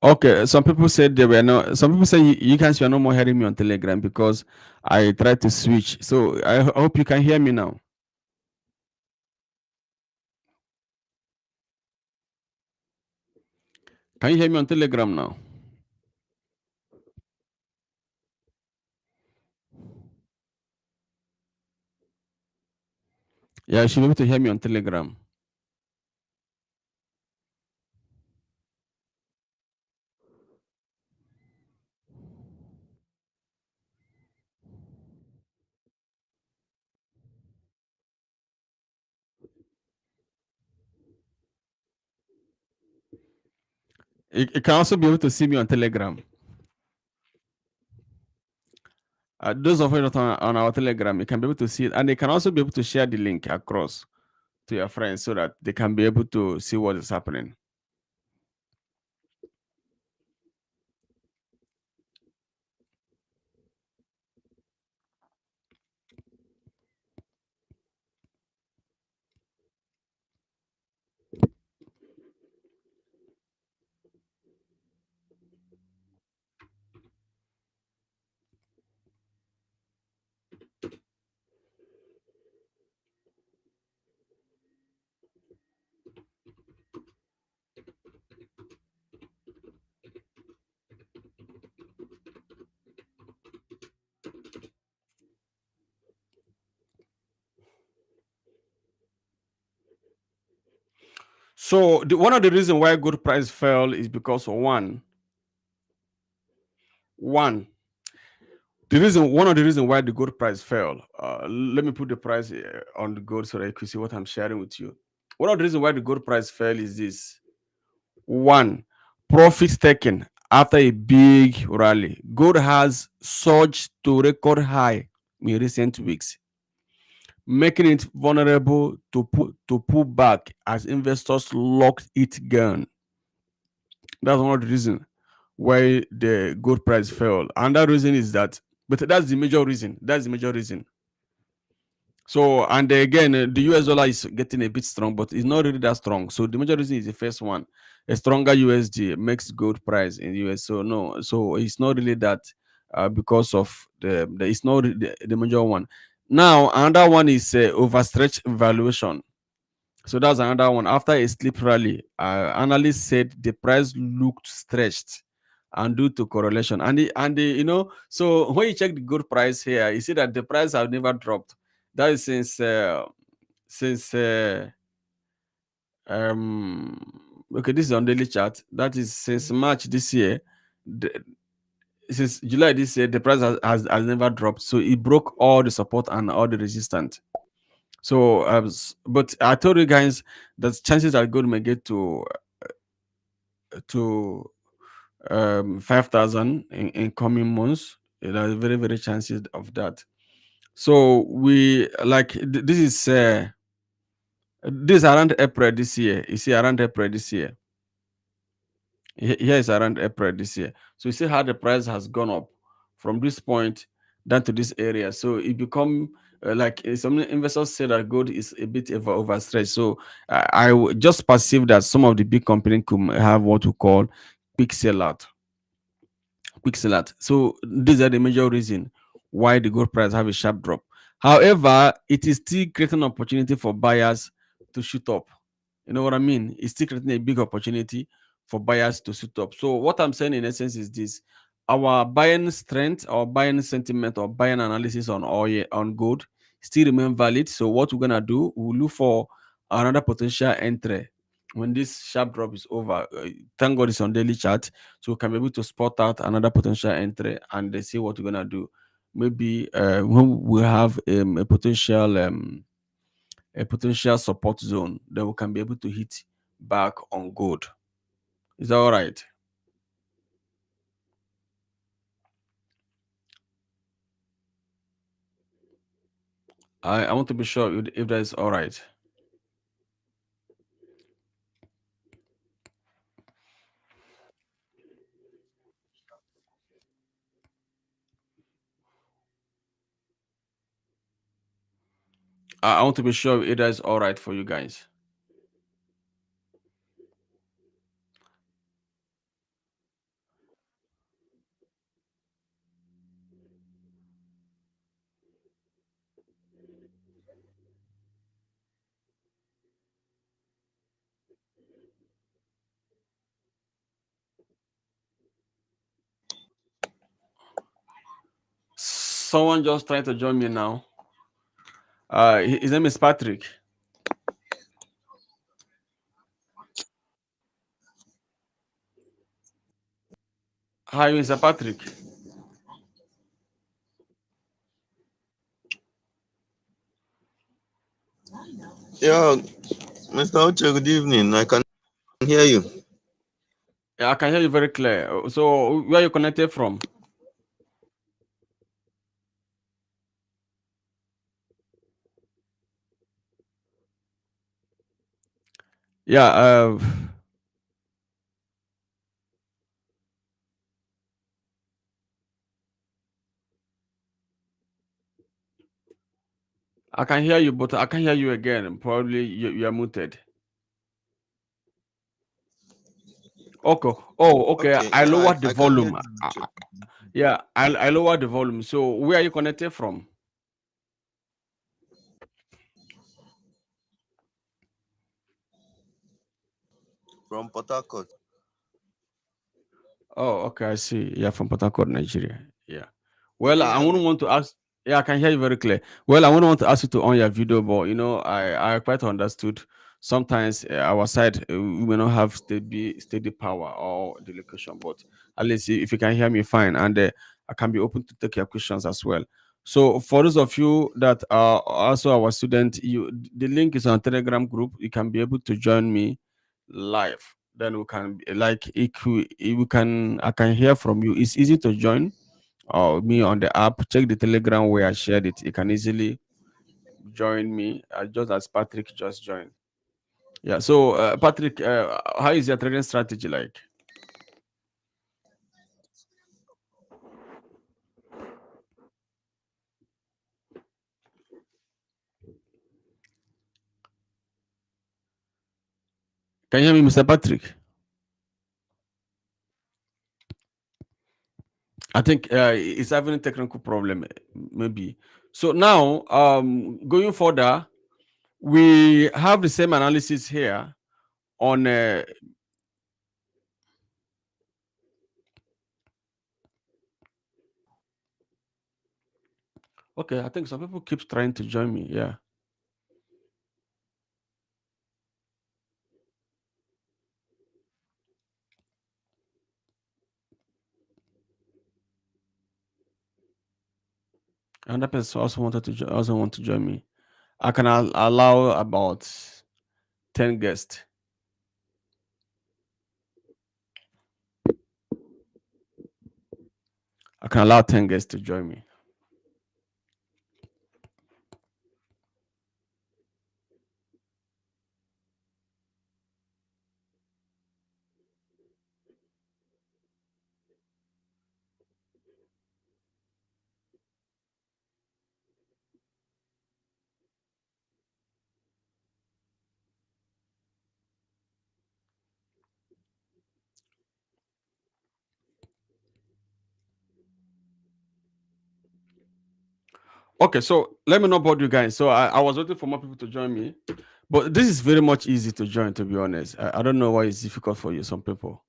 Okay, some people said they were not. Some people say you guys were no more hearing me on Telegram because I tried to switch. So I hope you can hear me now. Can you hear me on Telegram now? Yeah, you should be able to hear me on Telegram. You can also be able to see me on Telegram. Those of you not on our Telegram, you can be able to see it, and they can also be able to share the link across to your friends so that they can be able to see what is happening. So one of the reasons why gold price fell is because of one one of the reasons why the gold price fell. Let me put the price on the gold so that you can see what I'm sharing with you. One of the reasons why the gold price fell is this: one, profits taken after a big rally. Gold has surged to record high in recent weeks, making it vulnerable to pull back as investors locked it gun. That's one of the reasons why the gold price fell. Another reason is that, but that's the major reason. That's the major reason. So, and again, the US dollar is getting a bit strong, but it's not really that strong. So, the major reason is the first one: a stronger USD makes gold price in the US. So, no, so it's not really that because of it's not really the major one. Now, another one is overstretched valuation. So that's another one. After a sleep rally, analysts said the price looked stretched, and due to correlation, so when you check the gold price here, you see that the price have never dropped. That is since okay, this is on daily chart. That is since March this year. The, since July this year, the price has never dropped. So it broke all the support and all the resistance. So, but I told you guys that chances are gold may get to 5,000 in coming months. There are very very chances of that. So we like this around April this year. You see around April this year. Here is around April this year. So you see how the price has gone up from this point down to this area. So it become some investors say that gold is a bit overstretched. So just perceive that some of the big companies could have what we call quick sellout. So these are the major reason why the gold price have a sharp drop. However, it is still creating opportunity for buyers to shoot up. You know what I mean? It's still creating a big opportunity for buyers to shoot up. So what I'm saying in essence is this: our buying strength, our buying sentiment, or buying analysis on oil on gold still remain valid. So what we're gonna do, we'll look for another potential entry when this sharp drop is over. Thank God it's on daily chart, so we can be able to spot out another potential entry and see what we're gonna do. Maybe when we have a potential support zone, then we can be able to hit back on gold. Is that all right? I want to be sure if that is all right. I want to be sure if that is all right for you guys. Someone just trying to join me now. His name is Patrick. Hi, Mr. Patrick. Yeah, Mr. Uche, good evening. I can hear you. Yeah, I can hear you very clear. So, where are you connected from? Yeah, I can hear you, but I can hear you again. Probably you are muted. Okay. Oh, okay. Okay, I yeah, lowered the I can hear volume. you, Uche. Yeah, I lowered the volume. So, where are you connected from? From Port Harcourt. Oh, okay. I see. Yeah, from Port Harcourt, Nigeria. Yeah. Can Well, you I hear me? wouldn't want to ask. Yeah, I can hear you very clear. Well, I wouldn't want to ask you to on your video, but I quite understood. Sometimes our side we may not have steady power or the location, but at least if you can hear me fine, and I can be open to take your questions as well. So for those of you that are also our student, the link is on Telegram group. You can be able to join me live. Then we can like if we can I can hear from you. It's easy to join me on the app. Check the Telegram where I shared it. You can easily join me just as Patrick just joined. Yeah. So Patrick, how is your trading strategy like? Can you hear me, Mr. Patrick? I think it's having a technical problem, maybe. So now, going further, we have the same analysis here on. Okay, I think some people keep trying to join me. Yeah, another person also wanted to also want to join me. I can allow about 10 guests. I can allow 10 guests to join me. Okay, so let me know about you guys. So I was waiting for more people to join me, but this is very much easy to join. To be honest, I don't know why it's difficult for you. Some people.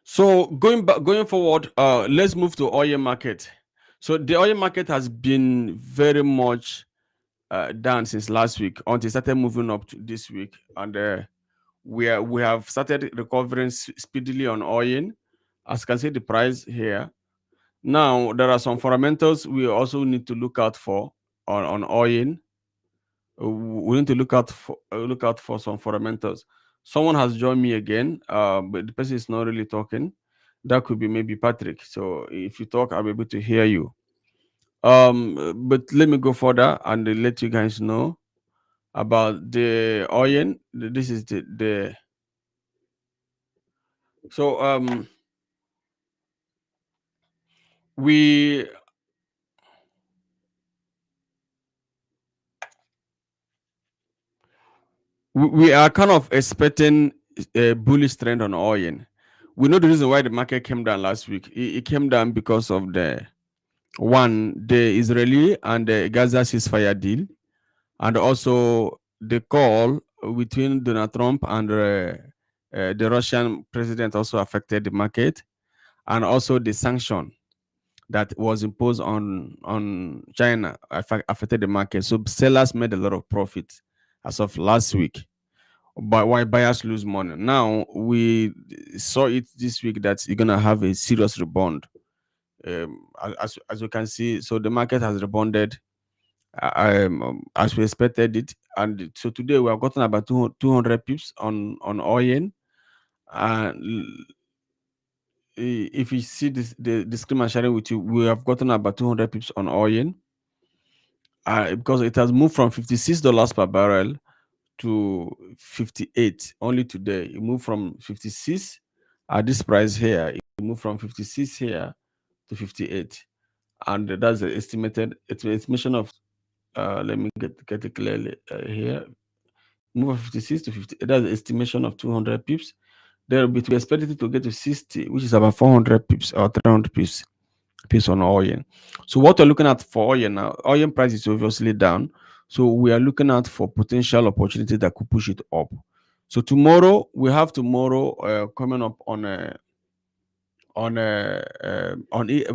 So going forward, let's move to oil market. So the oil market has been very much down since last week until it started moving up to this week, and we have started recovering speedily on oil. As you can see, the price here. Now there are some fundamentals we also need to look out for on oil. We need to look out for some fundamentals. Someone has joined me again, but the person is not really talking. That could be maybe Patrick. So if you talk, I'll be able to hear you. But let me go further and let you guys know about the oil. This is the so we we are kind of expecting a bullish trend on oil. We know the reason why the market came down last week. It came down because of the One, the Israeli and the Gaza ceasefire deal, and also the call between Donald Trump and the Russian president also affected the market, and also the sanction that was imposed on China affected the market. So sellers made a lot of profit as of last week, but why buyers lose money. Now we saw it this week that you're gonna have a serious rebound. As you can see, so the market has rebounded as we expected it, and so today we have gotten about 200 pips on oil. And if you see this, the screen I'm sharing with you, we have gotten about 200 pips on oil, because it has moved from $56 per barrel to 58 only today. It moved from 56 at this price here. It moved from 56 here to 58, and that's the estimated estimation of. Let me get it clearly here. Move from 56 to 50. That's the estimation of 200 pips. Then we expect it to get to 60, which is about 400 pips or 300 pips on oil. So what we're looking at for oil now, oil price is obviously down. So we are looking at for potential opportunity that could push it up. So tomorrow we have coming up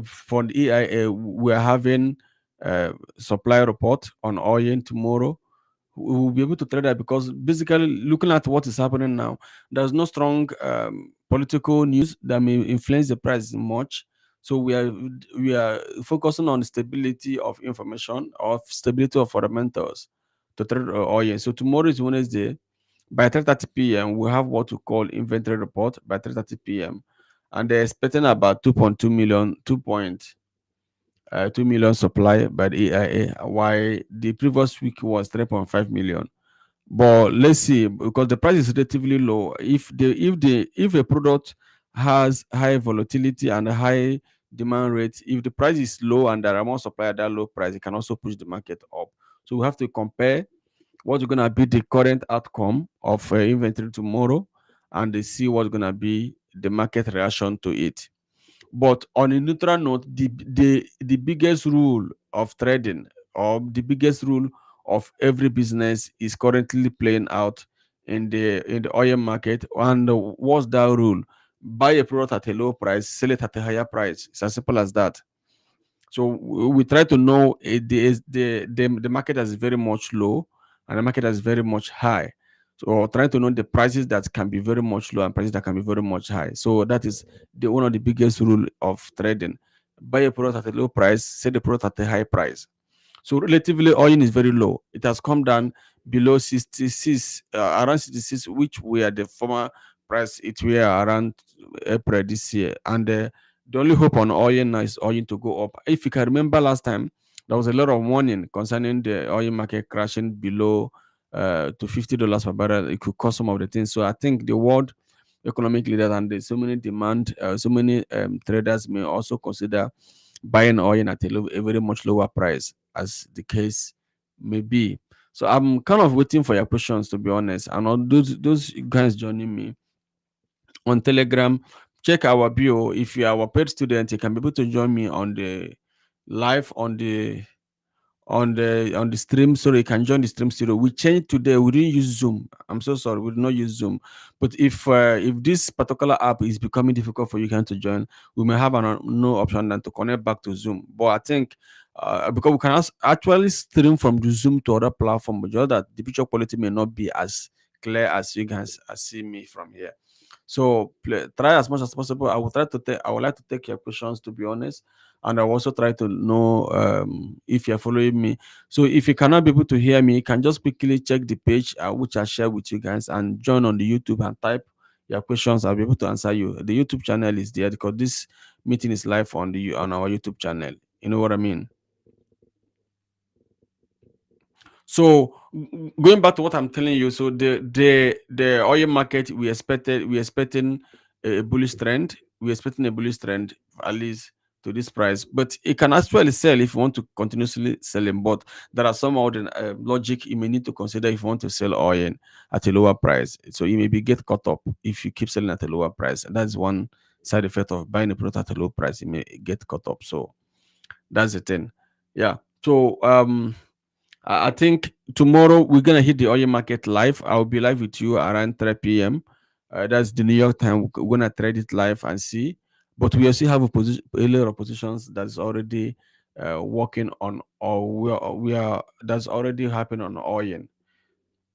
for the EIA. We're having supply report on oil tomorrow. We will be able to trade that, because basically looking at what is happening now, there's no strong political news that may influence the price much. So we are focusing on stability of information, or stability of fundamentals to trade oil. So tomorrow is Wednesday. By 3:30 p.m., we have what we call inventory report by 3:30 p.m. And they're expecting about 2.2 million, 2 million supply by the EIA, while the previous week was 3.5 million. But let's see, because the price is relatively low. If a product has high volatility and a high demand rate, if the price is low and there are more supply at that low price, it can also push the market up. So we have to compare what's going to be the current outcome of inventory tomorrow, and they see what's going to be the market reaction to it. But on a neutral note, the biggest rule of trading, or the biggest rule of every business, is currently playing out in the oil market. And what's that rule? Buy a product at a low price, sell it at a higher price. It's as simple as that. So we try to know the market is very much low and the market is very much high. So trying to know the prices that can be very much low and prices that can be very much high. So that is the one of the biggest rule of trading. Buy a product at a low price, sell the product at a high price. So relatively, oil is very low. It has come down below 66, around 66, which were the former price it were around April this year. And the only hope on oil now is oil to go up. If you can remember last time, there was a lot of warning concerning the oil market crashing below to $50 per barrel. It could cause some of the things. So I think the world economic leaders and so many so many traders may also consider buying oil at a very much lower price, as the case may be. So I'm kind of waiting for your questions, to be honest. And all those guys joining me on Telegram, check our bio. If you are our paid student, you can be able to join me on the live on the stream. Sorry, you can join the stream studio. We changed today. We didn't use Zoom. I'm so sorry. We did not use Zoom. But if this particular app is becoming difficult for you guys to join, we may have no option than to connect back to Zoom. But I think because we can actually stream from the Zoom to other platform, but just that the picture quality may not be as clear as you guys see me from here. So try as much as possible. I would like to take your questions, to be honest, and I will also try to know if you're following me. So if you cannot be able to hear me, you can just quickly check the page which I share with you guys, and join on the YouTube and type your questions. I'll be able to answer you. The YouTube channel is there because this meeting is live on our YouTube channel. You know what I mean? So going back to what I'm telling you, so the oil market, we expecting a bullish trend. We're expecting a bullish trend, at least to this price, but it can actually sell if you want to continuously selling. But there are some other logic you may need to consider if you want to sell oil at a lower price. So you maybe get caught up if you keep selling at a lower price. And that's one side effect of buying a product at a low price. You may get caught up. So That's the thing. Yeah. So I think tomorrow we're gonna hit the oil market live. I'll be live with you around 3 p.m. That's the New York time. We're gonna trade it live and see. But we also have a lot of positions that's already working on, or we are that's already happening on oil.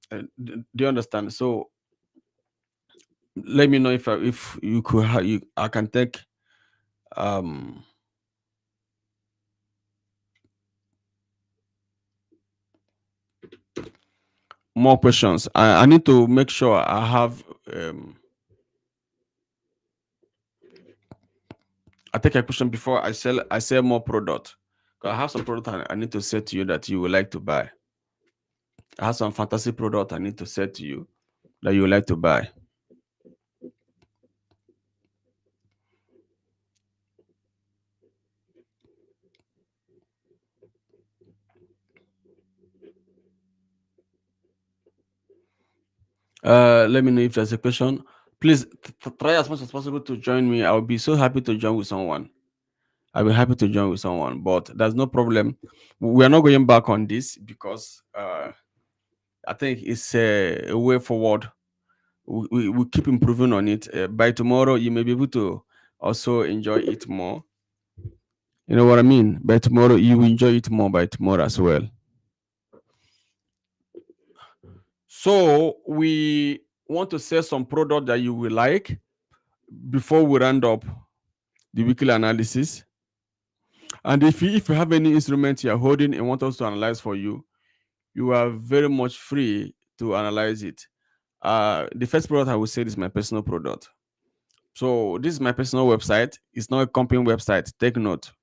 Do you understand? So let me know if you could I can take um more questions. I need to make sure I have I take a question before I sell more product. 'Cause I have some product I need to say to you that you would like to buy. I have some fantasy product I need to say to you that you would like to buy. Let me know if there's a question. Please try as much as possible to join me. I'll be so happy to join with someone. I'll be happy to join with someone, but there's no problem. We are not going back on this because I think it's a way forward. We keep improving on it. By tomorrow, you may be able to also enjoy it more. You know what I mean? By tomorrow, you will enjoy it more by tomorrow as well. So we want to sell some product that you will like before we round up the weekly analysis. And if you have any instrument you're holding and want us to analyze for you, you are very much free to analyze it. The first product I will say is my personal product. So this is my personal website. It's not a company website. Take note.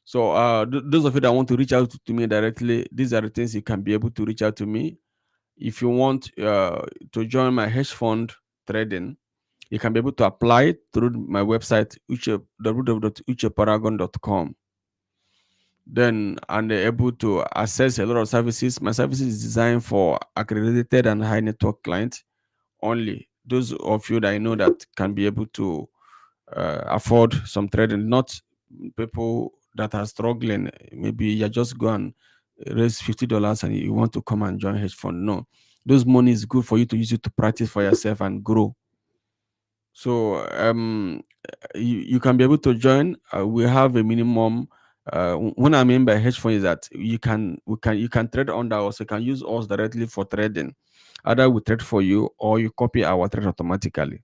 So those of you that want to reach out to me directly, these are the things you can be able to reach out to me. If you want to join my hedge fund trading, you can be able to apply through my website, www.ucheparagon.com. Then and they're able to access a lot of services. My services is designed for accredited and high network clients only. Those of you that I know that can be able to afford some trading, not people that are struggling. Maybe you just go and raise $50 and you want to come and join hedge fund. No, those money is good for you to use it to practice for yourself and grow. So you can be able to join. We have a minimum. What I mean by hedge fund is that you can trade under us. You can use us directly for trading. Either we trade for you or you copy our trade automatically.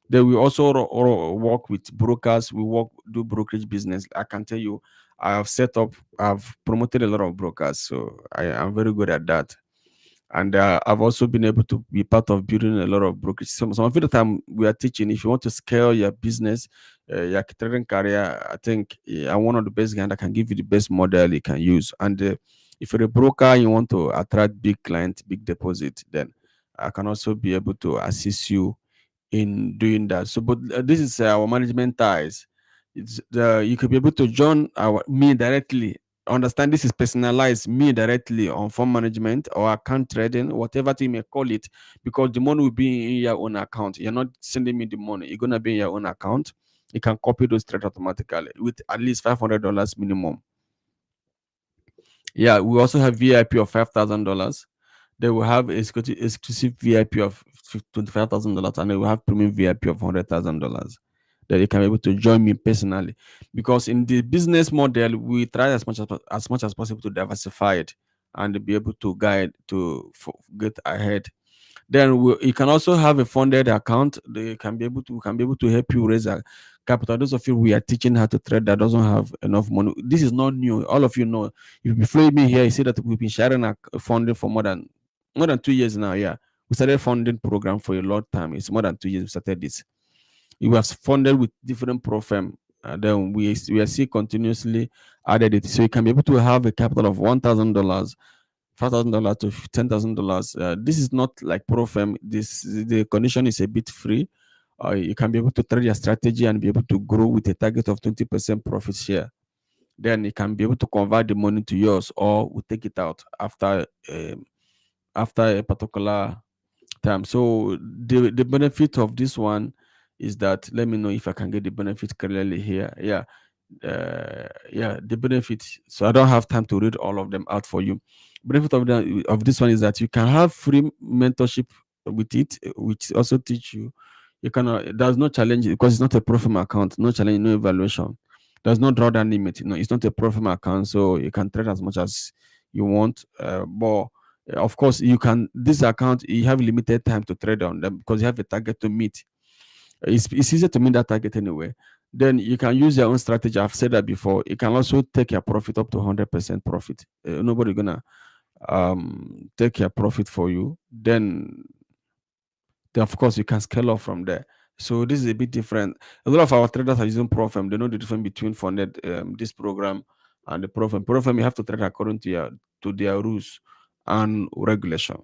Then we also work with brokers. We do brokerage business. I can tell you, I've promoted a lot of brokers, so I am very good at that. And I've also been able to be part of building a lot of brokerage. Some of the time we are teaching, if you want to scale your business, your trading career, I think I'm one of the best guys that can give you the best model you can use. And if you're a broker and you want to attract big clients, big deposit, then I can also be able to assist you in doing that. So, but this is our management ties. You could be able to join me directly. Understand this is personalized me directly on fund management or account trading, whatever you may call it, because the money will be in your own account. You're not sending me the money; you're gonna be in your own account. You can copy those trades automatically with at least $500 minimum. Yeah, we also have VIP of $5,000. They will have exclusive VIP of $25,000, and they will have premium VIP of $100,000 that they can be able to join me personally. Because in the business model, we try as much as possible to diversify it and be able to guide get ahead. Then you can also have a funded account. We can be able to help you raise a capital. Those of you we are teaching how to trade that doesn't have enough money. This is not new. All of you know. If you follow me here, you see that we've been sharing a funding for more than 2 years now. Yeah, we started funding program for a long time. It's more than 2 years we started this. We have funded with different pro firm. And then we are still continuously added it, so you can be able to have a capital of $1,000, $5,000 to $10,000. This is not like pro firm. The condition is a bit free. You can be able to trade your strategy and be able to grow with a target of 20% profit share. Then you can be able to convert the money to yours, or we take it out after a particular time. So the benefit of this one is that, let me know if I can get the benefit clearly here. Yeah, Yeah, the benefits. So I don't have time to read all of them out for you. Benefit of this one is that you can have free mentorship with it, which also teach you. You cannot. There's no challenge because it's not a profile account. No challenge, no evaluation. There's no drawdown limit. No, it's not a profile account, so you can trade as much as you want. But of course, you can. This account you have limited time to trade on them because you have a target to meet. It's easier to meet that target anyway. Then you can use your own strategy. I've said that before. You can also take your profit up to 100% profit. Nobody gonna take your profit for you. Then of course you can scale up from there. So this is a bit different. A lot of our traders are using Profem. They know the difference between funded this program and the Profem. Profem you have to trade according to their rules and regulation.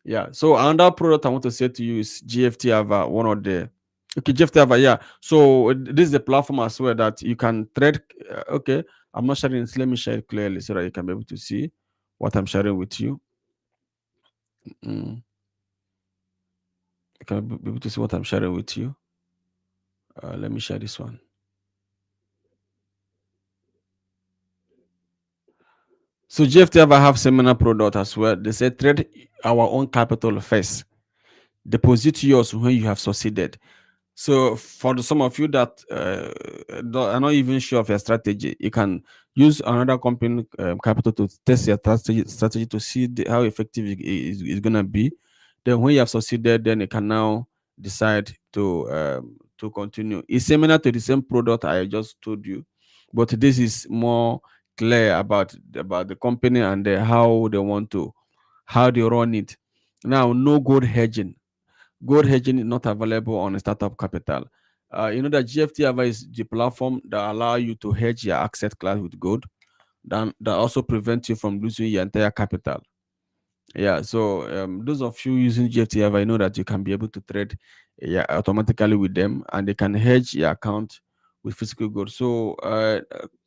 Yeah. So another product I want to say to you is GFT Ava, one of the GFT Ava, yeah. So this is a platform as well that you can trade. Okay, I'm not sharing this. Let me share it clearly so that you can be able to see what I'm sharing with you. Mm, you can be able to see what I'm sharing with you. Let me share this one. So GFT Ava have similar product as well. They say trade our own capital first. Deposit yours when you have succeeded. So for some of you that are not even sure of your strategy, you can use another company capital to test your strategy to see how effective it is going to be. Then when you have succeeded, then you can now decide to continue. It's similar to the same product I just told you, but this is more clear about the company and how they want to how they run it. Now, no gold hedging. Gold hedging is not available on a startup capital. You know that GFT Ava is the platform that allow you to hedge your asset class with gold, that also prevent you from losing your entire capital. Yeah, so those of you using GFT Ava, you know that you can be able to trade yeah, automatically with them, and they can hedge your account with physical gold. So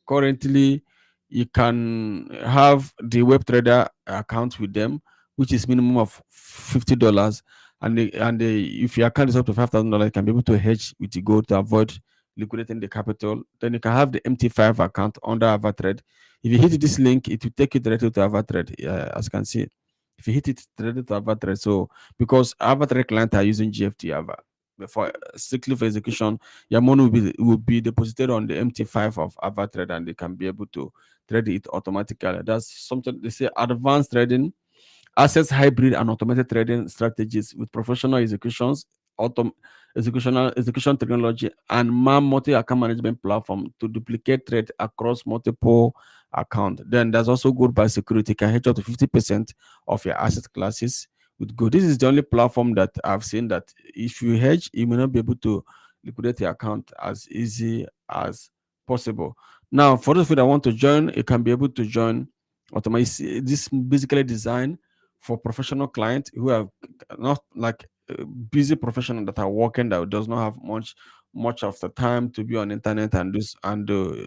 currently, you can have the web trader account with them, which is minimum of $50, if your account is up to $5,000, you can be able to hedge with the gold to avoid liquidating the capital. Then you can have the MT5 account under AvaTrade. If you hit this link, it will take you directly to AvaTrade, as you can see. If you hit it, it's related to AvaTrade. So because AvaTrade clients are using GFT Ava for strictly for execution, your money will be deposited on the MT5 of AvaTrade, and they can be able to trade it automatically. That's something they say advanced trading, assets hybrid and automated trading strategies with professional executions, autom- execution technology, and man multi account management platform to duplicate trade across multiple accounts. Then there's also good by security, can hedge up to 50% of your asset classes with good. This is the only platform that I've seen that if you hedge, you may not be able to liquidate your account as easy as possible. Now, for those of you that want to join, you can be able to join automatic. This basically designed for professional clients who are not like busy professional that are working that does not have much of the time to be on internet and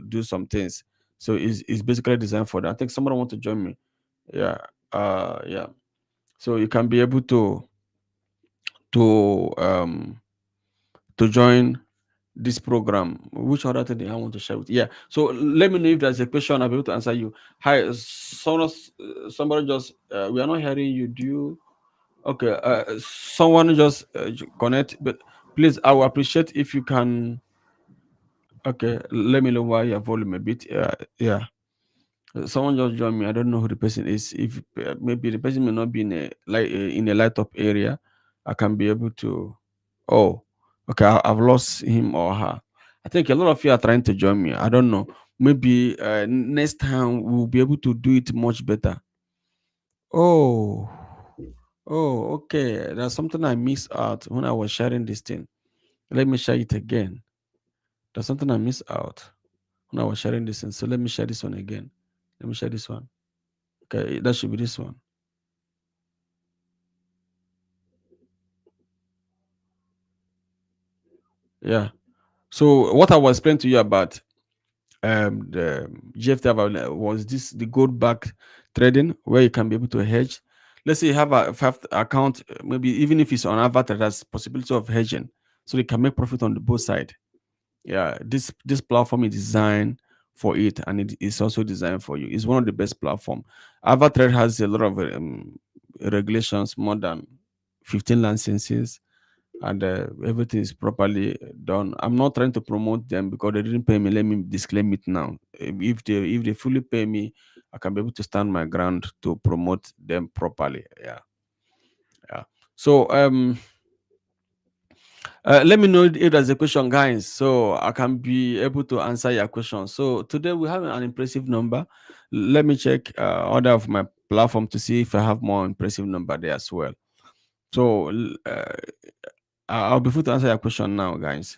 do some things. So it's basically designed for that. I think someone want to join me. Yeah. Yeah. So you can be able to um to join this program. Which other thing I want to share with you? Yeah. So let me know if there's a question I'll be able to answer you. Hi, somebody just we are not hearing you. Do you okay? Someone just connect, but please, I will appreciate if you can. Okay, let me lower your volume a bit. Yeah. Someone just joined me. I don't know who the person is. If maybe the person may not be in a light up area, I can be able to. Oh, okay. I've lost him or her. I think a lot of you are trying to join me. I don't know. Maybe next time we'll be able to do it much better. Oh, okay. There's something I missed out when I was sharing this thing. Let me share it again. There's something I missed out when I was sharing this thing. So let me share this one again. Let me share this one. Okay, that should be this one. Yeah. So what I was explaining to you about the GFT was this the gold back trading where you can be able to hedge. Let's say you have a account, maybe even if it's on Avatar, there's possibility of hedging, so you can make profit on the both side. Yeah, this platform is designed for it, and it is also designed for you. It's one of the best platform. Avatrade has a lot of regulations, more than 15 licenses, and everything is properly done. I'm not trying to promote them because they didn't pay me. Let me disclaim it now. If they fully pay me, I can be able to stand my ground to promote them properly. Yeah, yeah. So let me know if there's a question, guys, so I can be able to answer your question. So today we have an impressive number. Let me check other of my platform to see if I have more impressive number there as well. So I'll be able to answer your question now, guys.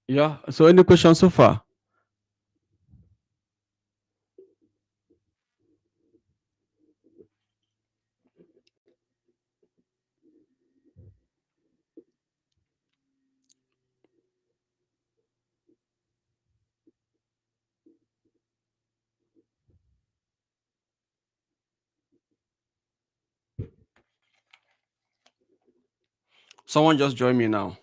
Yeah. So any questions so far? Someone just join me now.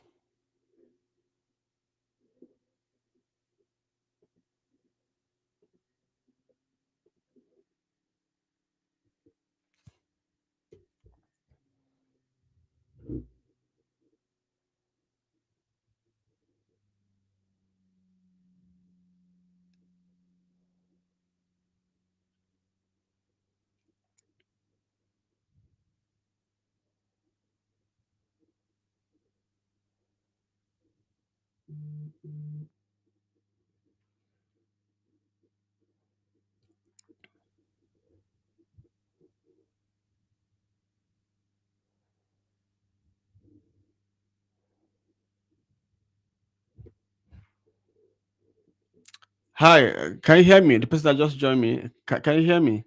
Hi, can you hear me? The person that just joined me, can you hear me?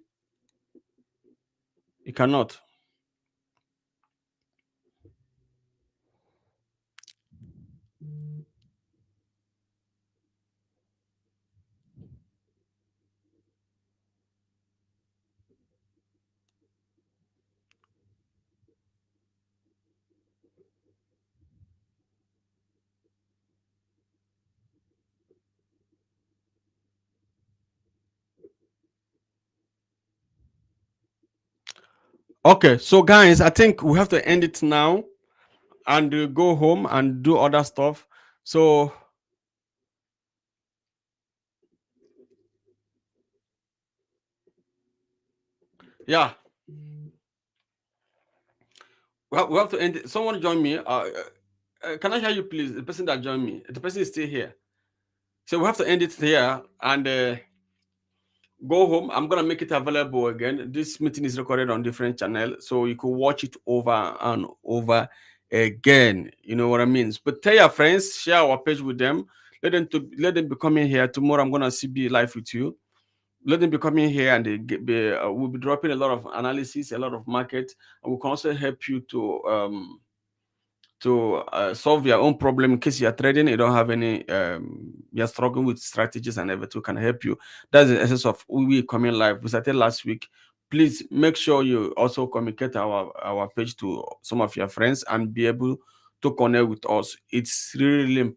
You cannot. Okay, so guys, I think we have to end it now and go home and do other stuff. So yeah, we have to end it. Someone join me. Can I hear you, please? The person that joined me, the person is still here. So we have to end it here and go home. I'm gonna make it available again. This meeting is recorded on different channel, so you could watch it over and over again. You know what I mean? But tell your friends, share our page with them. Let them be coming here tomorrow. I'm gonna be live with you. Let them be coming here, and we'll be dropping a lot of analysis, a lot of market, and we can also help you to solve your own problem in case you are trading, you don't have any, you're struggling with strategies and everything can help you. That's the essence of we coming live. We started last week. Please make sure you also communicate our page to some of your friends and be able to connect with us. It's really important.